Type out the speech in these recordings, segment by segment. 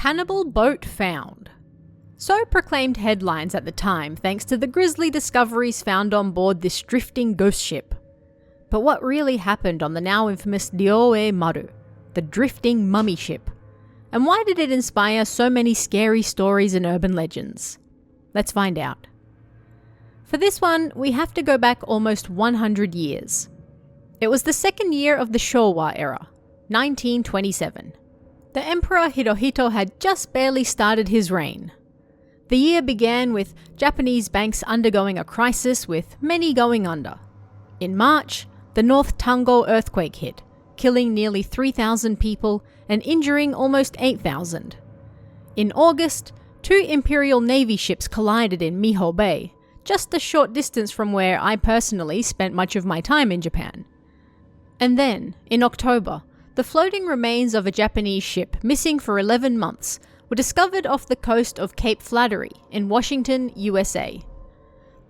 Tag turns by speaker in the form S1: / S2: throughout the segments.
S1: Cannibal boat found. So proclaimed headlines at the time thanks to the grisly discoveries found on board this drifting ghost ship. But what really happened on the now infamous Ryoe Maru, the drifting mummy ship? And why did it inspire so many scary stories and urban legends? Let's find out. For this one, we have to go back almost 100 years. It was the second year of the Showa era, 1927. The Emperor Hirohito had just barely started his reign. The year began with Japanese banks undergoing a crisis with many going under. In March, the North Tango earthquake hit, killing nearly 3,000 people and injuring almost 8,000. In August, 2 Imperial Navy ships collided in Miho Bay, just a short distance from where I personally spent much of my time in Japan. And then, in October, the floating remains of a Japanese ship missing for 11 months were discovered off the coast of Cape Flattery in Washington, USA.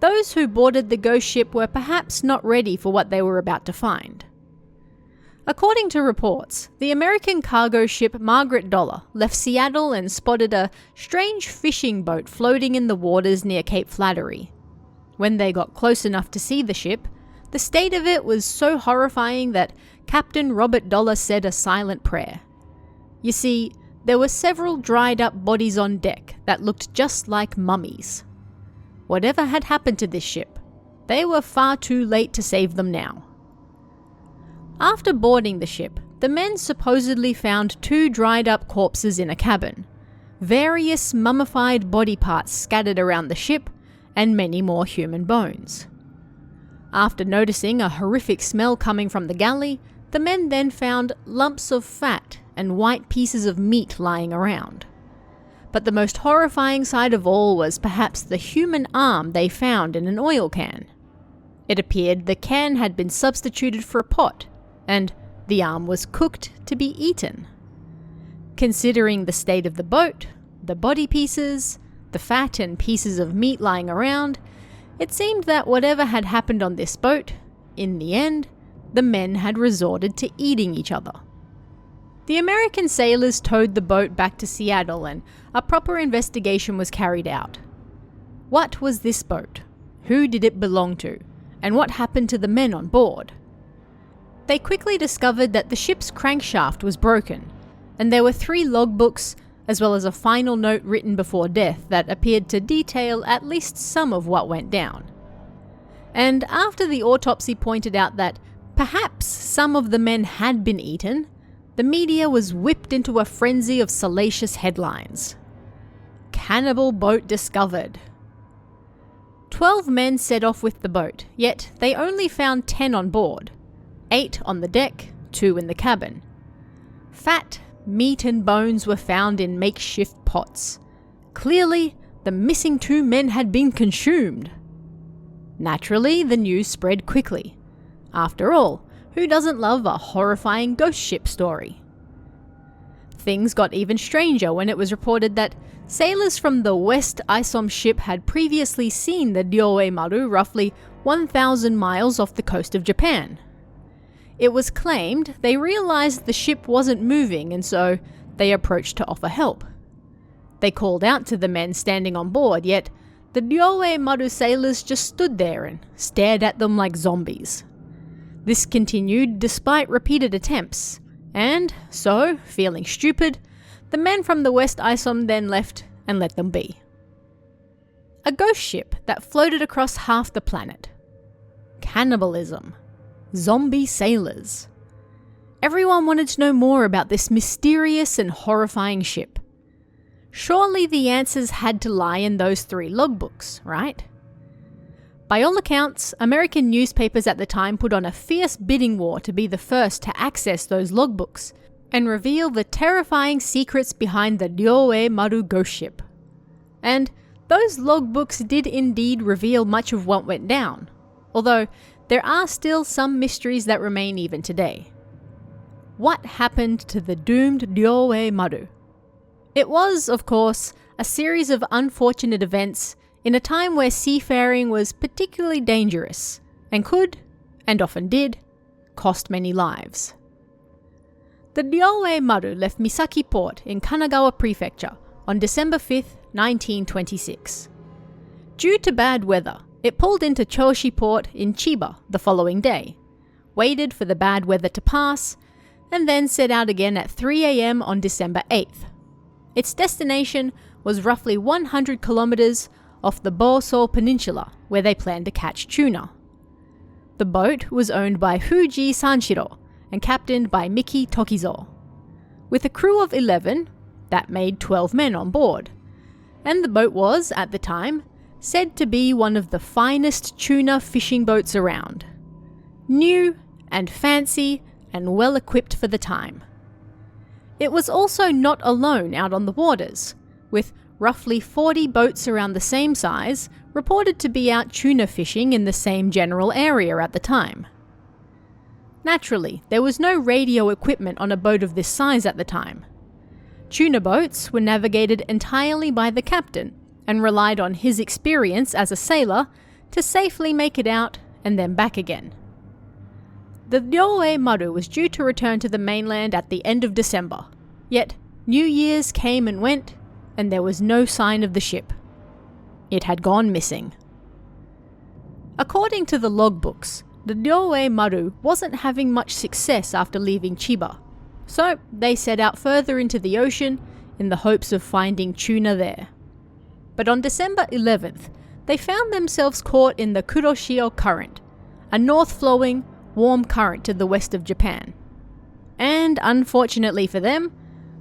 S1: Those who boarded the ghost ship were perhaps not ready for what they were about to find. According to reports, the American cargo ship Margaret Dollar left Seattle and spotted a strange fishing boat floating in the waters near Cape Flattery. When they got close enough to see the ship, the state of it was so horrifying that Captain Robert Dollar said a silent prayer. You see, there were several dried up bodies on deck that looked just like mummies. Whatever had happened to this ship, they were far too late to save them now. After boarding the ship, the men supposedly found 2 dried up corpses in a cabin, various mummified body parts scattered around the ship, and many more human bones. After noticing a horrific smell coming from the galley, the men then found lumps of fat and white pieces of meat lying around. But the most horrifying sight of all was perhaps the human arm they found in an oil can. It appeared the can had been substituted for a pot, and the arm was cooked to be eaten. Considering the state of the boat, the body pieces, the fat and pieces of meat lying around, it seemed that whatever had happened on this boat, in the end, the men had resorted to eating each other. The American sailors towed the boat back to Seattle and a proper investigation was carried out. What was this boat? Who did it belong to? And what happened to the men on board? They quickly discovered that the ship's crankshaft was broken, and there were 3 logbooks, as well as a final note written before death that appeared to detail at least some of what went down. And after the autopsy pointed out that perhaps some of the men had been eaten, the media was whipped into a frenzy of salacious headlines. Cannibal boat discovered. 12 men set off with the boat, yet they only found 10 on board. 8 on the deck, 2 in the cabin. Fat, meat and bones were found in makeshift pots. Clearly, the missing 2 men had been consumed. Naturally, the news spread quickly. After all, who doesn't love a horrifying ghost ship story? Things got even stranger when it was reported that sailors from the West Isom ship had previously seen the Ryoe Maru roughly 1,000 miles off the coast of Japan. It was claimed they realized the ship wasn't moving and so they approached to offer help. They called out to the men standing on board, yet the Ryoe Maru sailors just stood there and stared at them like zombies. This continued despite repeated attempts, and so, feeling stupid, the men from the West Isom then left and let them be. A ghost ship that floated across half the planet. Cannibalism. Zombie sailors. Everyone wanted to know more about this mysterious and horrifying ship. Surely the answers had to lie in those 3 logbooks, right? By all accounts, American newspapers at the time put on a fierce bidding war to be the first to access those logbooks and reveal the terrifying secrets behind the Ryoe Maru ghost ship. And those logbooks did indeed reveal much of what went down, although there are still some mysteries that remain even today. What happened to the doomed Ryoe Maru? It was, of course, a series of unfortunate events in a time where seafaring was particularly dangerous and could, and often did, cost many lives. The Ryoei Maru left Misaki Port in Kanagawa Prefecture on December 5th, 1926. Due to bad weather, it pulled into Choshi Port in Chiba the following day, waited for the bad weather to pass, and then set out again at 3 a.m. on December 8th. Its destination was roughly 100 kilometers off the Boso Peninsula, where they planned to catch tuna. The boat was owned by Fuji Sanshiro and captained by Miki Tokizo. With a crew of 11, that made 12 men on board, and the boat was, at the time, said to be one of the finest tuna fishing boats around. New and fancy and well equipped for the time. It was also not alone out on the waters, with roughly 40 boats around the same size reported to be out tuna fishing in the same general area at the time. Naturally, there was no radio equipment on a boat of this size at the time. Tuna boats were navigated entirely by the captain and relied on his experience as a sailor to safely make it out and then back again. The Ryoei Maru was due to return to the mainland at the end of December, yet New Year's came and went, and there was no sign of the ship. It had gone missing. According to the logbooks, the Ryoei Maru wasn't having much success after leaving Chiba, so they set out further into the ocean in the hopes of finding tuna there. But on December 11th, they found themselves caught in the Kuroshio Current, a north-flowing, warm current to the west of Japan. And unfortunately for them,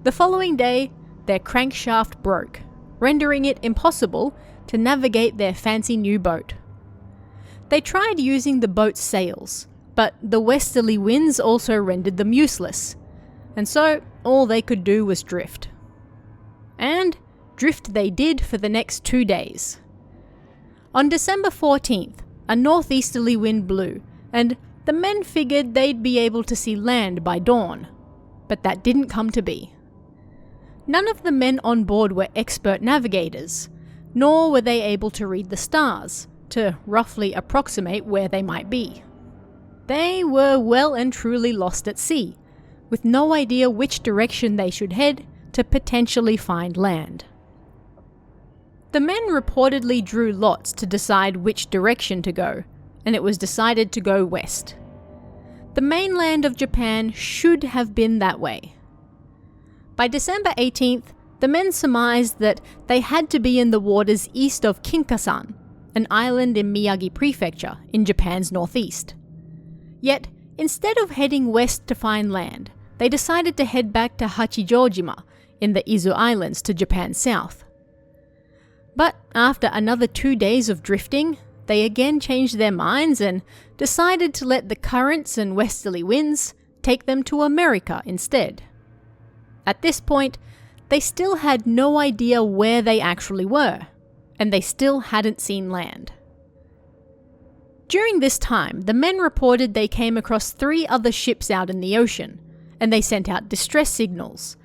S1: the following day, their crankshaft broke, rendering it impossible to navigate their fancy new boat. They tried using the boat's sails, but the westerly winds also rendered them useless, and so all they could do was drift. And drift they did for the next 2 days. On December 14th, a northeasterly wind blew, and the men figured they'd be able to see land by dawn, but that didn't come to be. None of the men on board were expert navigators, nor were they able to read the stars to roughly approximate where they might be. They were well and truly lost at sea, with no idea which direction they should head to potentially find land. The men reportedly drew lots to decide which direction to go, and it was decided to go west. The mainland of Japan should have been that way. By December 18th, the men surmised that they had to be in the waters east of Kinkasan, an island in Miyagi Prefecture in Japan's northeast. Yet, instead of heading west to find land, they decided to head back to Hachijojima in the Izu Islands to Japan's south. But after another 2 days of drifting, they again changed their minds and decided to let the currents and westerly winds take them to America instead. At this point, they still had no idea where they actually were, and they still hadn't seen land. During this time, the men reported they came across 3 other ships out in the ocean, and they sent out distress signals,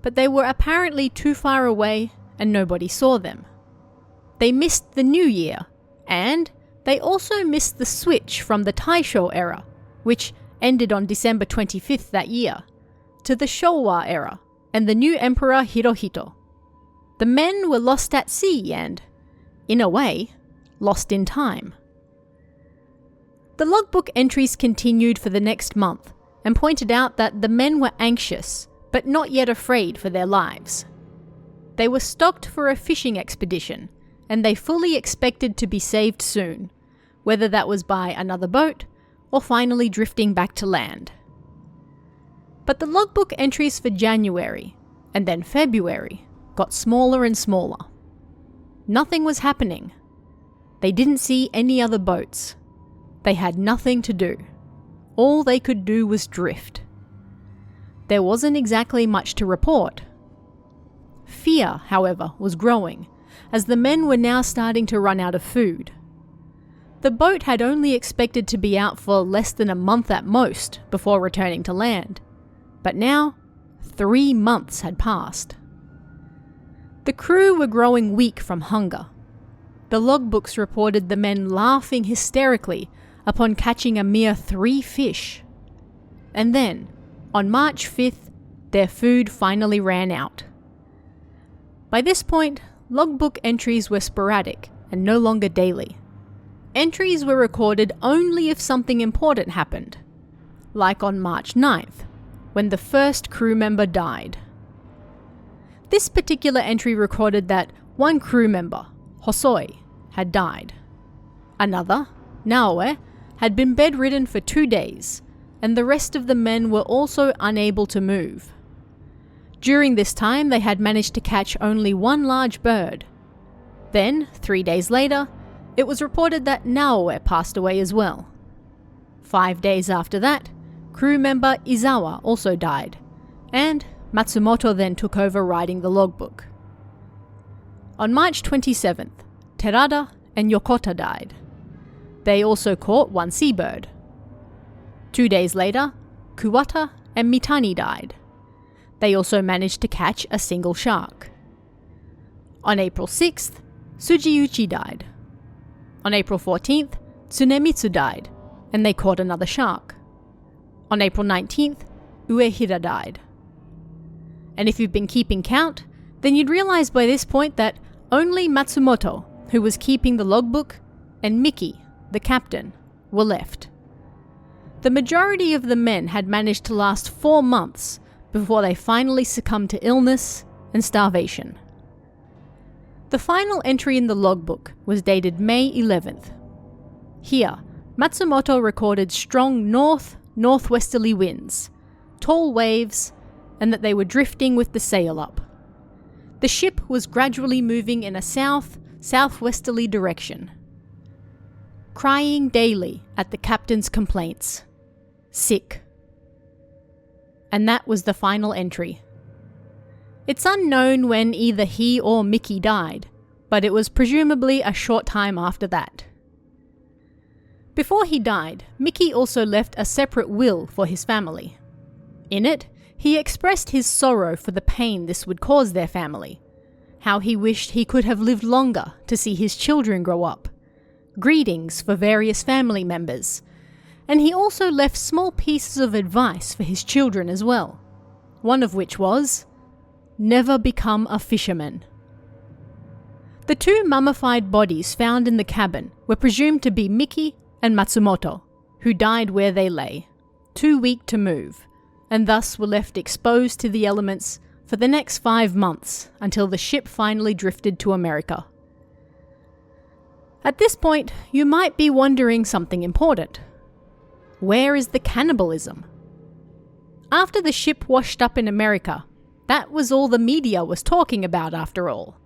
S1: but they were apparently too far away and nobody saw them. They missed the New Year, and they also missed the switch from the Taisho era, which ended on December 25th that year, to the Showa era and the new Emperor Hirohito. The men were lost at sea and, in a way, lost in time. The logbook entries continued for the next month and pointed out that the men were anxious, but not yet afraid for their lives. They were stocked for a fishing expedition, and they fully expected to be saved soon, whether that was by another boat or finally drifting back to land. But the logbook entries for January, and then February, got smaller and smaller. Nothing was happening. They didn't see any other boats. They had nothing to do. All they could do was drift. There wasn't exactly much to report. Fear, however, was growing, as the men were now starting to run out of food. The boat had only expected to be out for less than a month at most before returning to land, but now 3 months had passed. The crew were growing weak from hunger. The logbooks reported the men laughing hysterically upon catching a mere 3 fish. And then, on March 5th, their food finally ran out. By this point, logbook entries were sporadic and no longer daily. Entries were recorded only if something important happened, like on March 9th, when the first crew member died. This particular entry recorded that one crew member, Hosoi, had died. Another, Naoe, had been bedridden for 2 days, and the rest of the men were also unable to move. During this time, they had managed to catch only one large bird. Then, 3 days later, it was reported that Naoe passed away as well. 5 days after that, crew member Izawa also died, and Matsumoto then took over writing the logbook. On March 27th, Terada and Yokota died. They also caught one seabird. 2 days later, Kuwata and Mitani died. They also managed to catch a single shark. On April 6th, Tsujiuchi died. On April 14th, Tsunemitsu died, and they caught another shark. On April 19th, Uehira died. And if you've been keeping count, then you'd realize by this point that only Matsumoto, who was keeping the logbook, and Miki, the captain, were left. The majority of the men had managed to last 4 months before they finally succumbed to illness and starvation. The final entry in the logbook was dated May 11th. Here, Matsumoto recorded strong northwesterly winds, tall waves, and that they were drifting with the sail up. The ship was gradually moving in a southwesterly direction. Crying daily at the captain's complaints. Sick. And that was the final entry. It's unknown when either he or Miki died, but it was presumably a short time after that. Before he died, Miki also left a separate will for his family. In it, he expressed his sorrow for the pain this would cause their family, how he wished he could have lived longer to see his children grow up, greetings for various family members, and he also left small pieces of advice for his children as well, one of which was, never become a fisherman. The 2 mummified bodies found in the cabin were presumed to be Miki and Matsumoto, who died where they lay, too weak to move, and thus were left exposed to the elements for the next 5 months until the ship finally drifted to America. At this point, you might be wondering something important. Where is the cannibalism? After the ship washed up in America, that was all the media was talking about after all.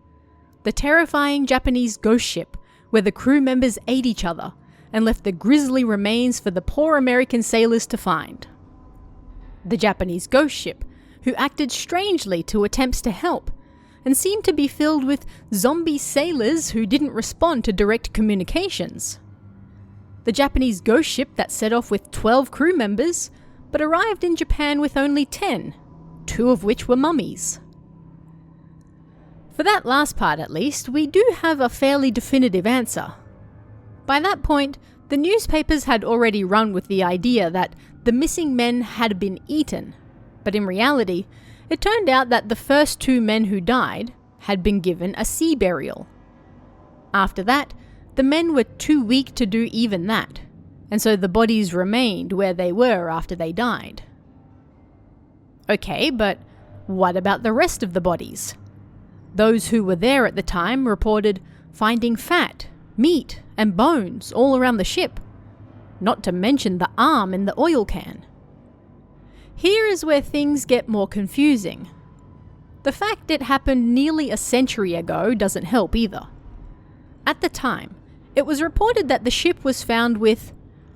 S1: The terrifying Japanese ghost ship where the crew members ate each other and left the grisly remains for the poor American sailors to find. The Japanese ghost ship, who acted strangely to attempts to help, and seemed to be filled with zombie sailors who didn't respond to direct communications. The Japanese ghost ship that set off with 12 crew members, but arrived in Japan with only 10, 2 of which were mummies. For that last part at least, we do have a fairly definitive answer. By that point, the newspapers had already run with the idea that the missing men had been eaten, but in reality, it turned out that the first 2 men who died had been given a sea burial. After that, the men were too weak to do even that, and so the bodies remained where they were after they died. Okay, but what about the rest of the bodies? Those who were there at the time reported finding fat, meat, and bones all around the ship, not to mention the arm in the oil can. Here is where things get more confusing. The fact it happened nearly a century ago doesn't help either. At the time, it was reported that the ship was found with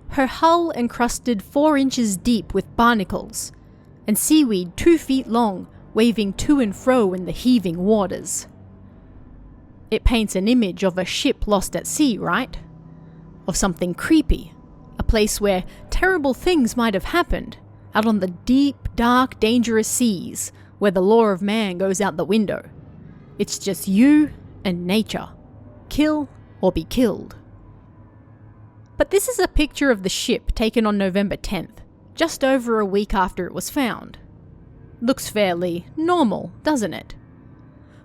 S1: her hull encrusted 4 inches deep with barnacles, and seaweed 2 feet long waving to and fro in the heaving waters. It paints an image of a ship lost at sea, right? Of something creepy, a place where terrible things might have happened, out on the deep, dark, dangerous seas, where the law of man goes out the window. It's just you and nature. Kill or be killed. But this is a picture of the ship taken on November 10th, just over a week after it was found. Looks fairly normal, doesn't it?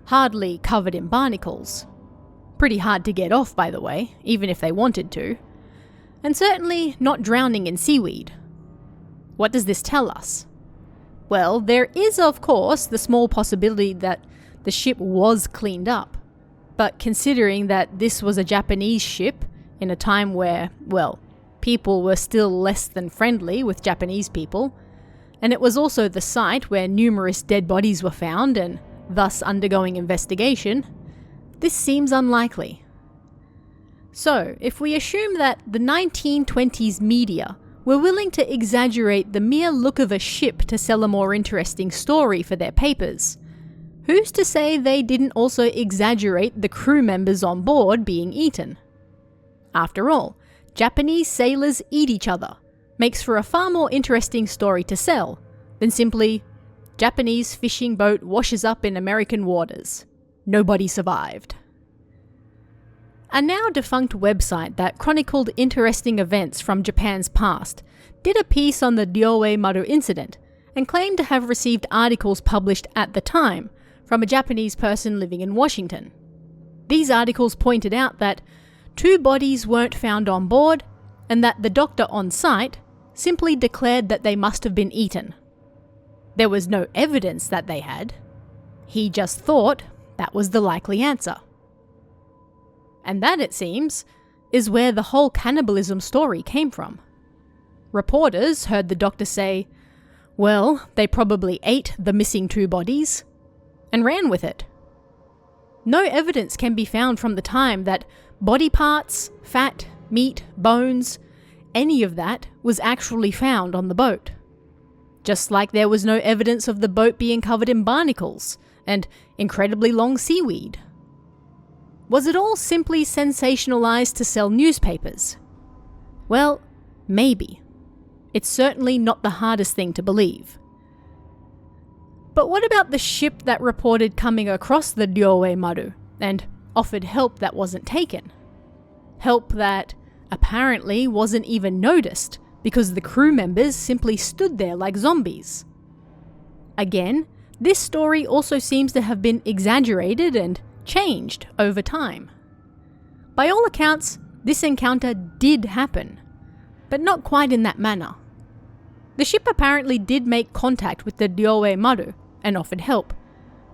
S1: Hardly covered in barnacles. Pretty hard to get off, by the way, even if they wanted to. And certainly not drowning in seaweed. What does this tell us? Well, there is of course the small possibility that the ship was cleaned up. But considering that this was a Japanese ship in a time where, well, people were still less than friendly with Japanese people, and it was also the site where numerous dead bodies were found and thus undergoing investigation, this seems unlikely. So, if we assume that the 1920s media were willing to exaggerate the mere look of a ship to sell a more interesting story for their papers, who's to say they didn't also exaggerate the crew members on board being eaten? After all, Japanese sailors eat each other. Makes for a far more interesting story to sell than simply Japanese fishing boat washes up in American waters. Nobody survived. A now defunct website that chronicled interesting events from Japan's past did a piece on the Ryoei Maru incident and claimed to have received articles published at the time from a Japanese person living in Washington. These articles pointed out that 2 bodies weren't found on board and that the doctor on site simply declared that they must have been eaten. There was no evidence that they had. He just thought that was the likely answer. And that, it seems, is where the whole cannibalism story came from. Reporters heard the doctor say, well, they probably ate the missing 2 bodies, and ran with it. No evidence can be found from the time that body parts, fat, meat, bones, any of that was actually found on the boat. Just like there was no evidence of the boat being covered in barnacles and incredibly long seaweed. Was it all simply sensationalized to sell newspapers? Well, maybe. It's certainly not the hardest thing to believe. But what about the ship that reported coming across the Ryoei Maru and offered help that wasn't taken? Help that apparently wasn't even noticed because the crew members simply stood there like zombies. Again, this story also seems to have been exaggerated and changed over time. By all accounts, this encounter did happen, but not quite in that manner. The ship apparently did make contact with the Ryoei Maru and offered help,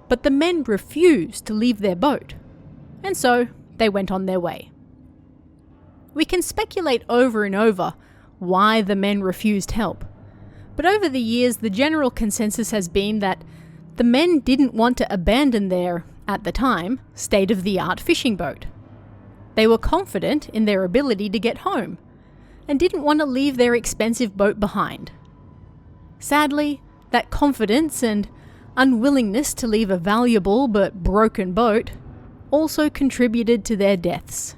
S1: but the men refused to leave their boat, and so they went on their way. We can speculate over and over why the men refused help, but over the years the general consensus has been that the men didn't want to abandon their, at the time, state-of-the-art fishing boat. They were confident in their ability to get home, and didn't want to leave their expensive boat behind. Sadly, that confidence and unwillingness to leave a valuable but broken boat also contributed to their deaths.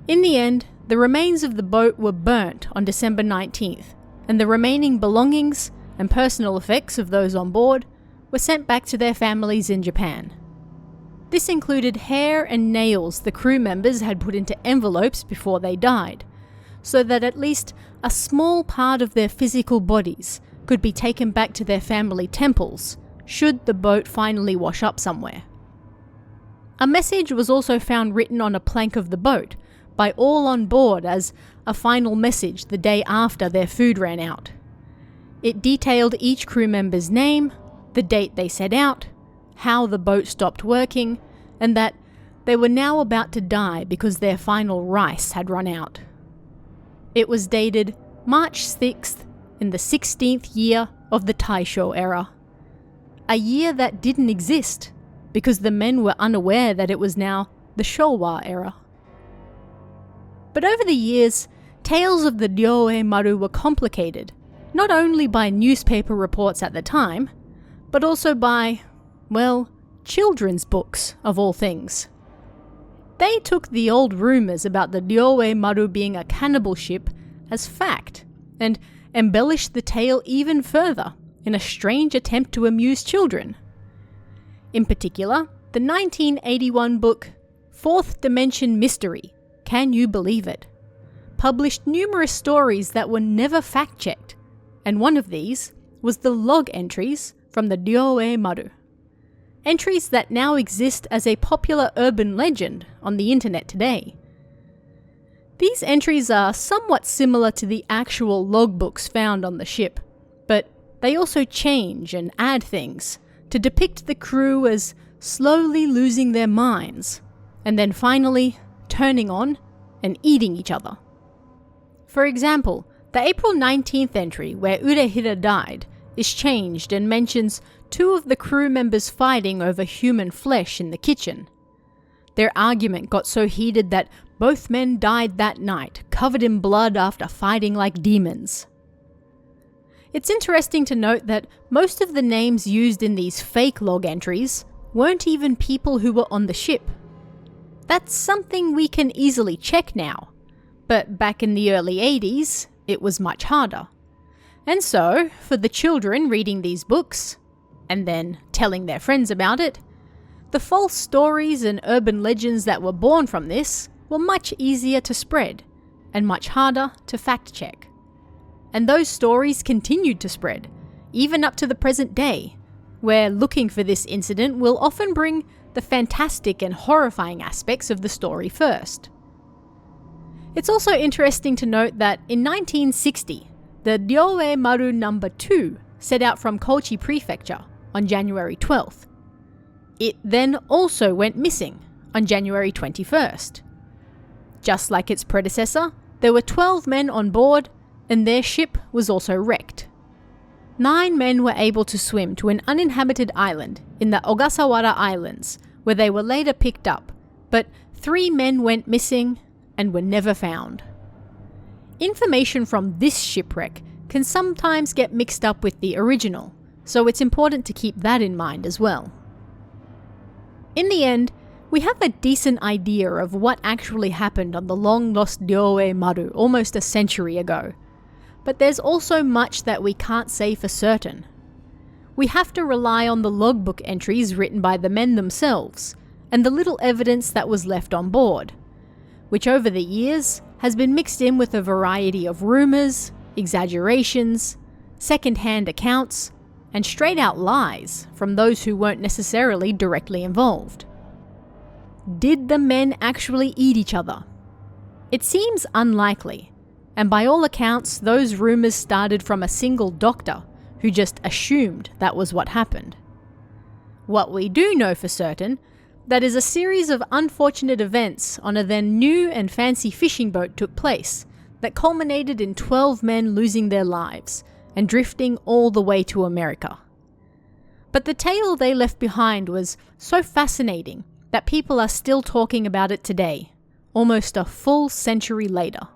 S1: In the end, the remains of the boat were burnt on December 19th, and the remaining belongings and personal effects of those on board were sent back to their families in Japan. This included hair and nails the crew members had put into envelopes before they died, so that at least a small part of their physical bodies could be taken back to their family temples should the boat finally wash up somewhere. A message was also found written on a plank of the boat by all on board as a final message the day after their food ran out. It detailed each crew member's name, the date they set out, how the boat stopped working, and that they were now about to die because their final rice had run out. It was dated March 6th in the 16th year of the Taisho era. A year that didn't exist because the men were unaware that it was now the Showa era. But over the years, tales of the Ryoei Maru were complicated, not only by newspaper reports at the time, but also by, well, children's books of all things. They took the old rumours about the Ryoei Maru being a cannibal ship as fact, and embellished the tale even further in a strange attempt to amuse children. In particular, the 1981 book Fourth Dimension Mystery, Can You Believe It?, published numerous stories that were never fact-checked, and one of these was the log entries from the Ryoe Maru. Entries that now exist as a popular urban legend on the internet today. These entries are somewhat similar to the actual logbooks found on the ship, but they also change and add things to depict the crew as slowly losing their minds, and then finally turning on and eating each other. For example, the April 19th entry where Urehira died is changed and mentions 2 of the crew members fighting over human flesh in the kitchen. Their argument got so heated that both men died that night, covered in blood after fighting like demons. It's interesting to note that most of the names used in these fake log entries weren't even people who were on the ship. That's something we can easily check now, but back in the early 80s, it was much harder. And so, for the children reading these books, and then telling their friends about it, the false stories and urban legends that were born from this were much easier to spread, and much harder to fact-check. And those stories continued to spread, even up to the present day, where looking for this incident will often bring the fantastic and horrifying aspects of the story first. It's also interesting to note that in 1960, the Ryoe Maru No. 2 set out from Kochi Prefecture on January 12th. It then also went missing on January 21st. Just like its predecessor, there were 12 men on board, and their ship was also wrecked. 9 men were able to swim to an uninhabited island in the Ogasawara Islands, where they were later picked up, but 3 men went missing and were never found. Information from this shipwreck can sometimes get mixed up with the original, so it's important to keep that in mind as well. In the end, we have a decent idea of what actually happened on the long-lost Ryoe Maru almost a century ago, but there's also much that we can't say for certain. We have to rely on the logbook entries written by the men themselves, and the little evidence that was left on board, which over the years has been mixed in with a variety of rumours, exaggerations, second-hand accounts, and straight-out lies from those who weren't necessarily directly involved. Did the men actually eat each other? It seems unlikely, and by all accounts, those rumours started from a single doctor who just assumed that was what happened. What we do know for certain, that is a series of unfortunate events on a then new and fancy fishing boat took place that culminated in 12 men losing their lives and drifting all the way to America. But the tale they left behind was so fascinating that people are still talking about it today, almost a full century later.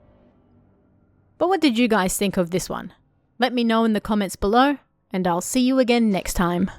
S1: But what did you guys think of this one? Let me know in the comments below, and I'll see you again next time.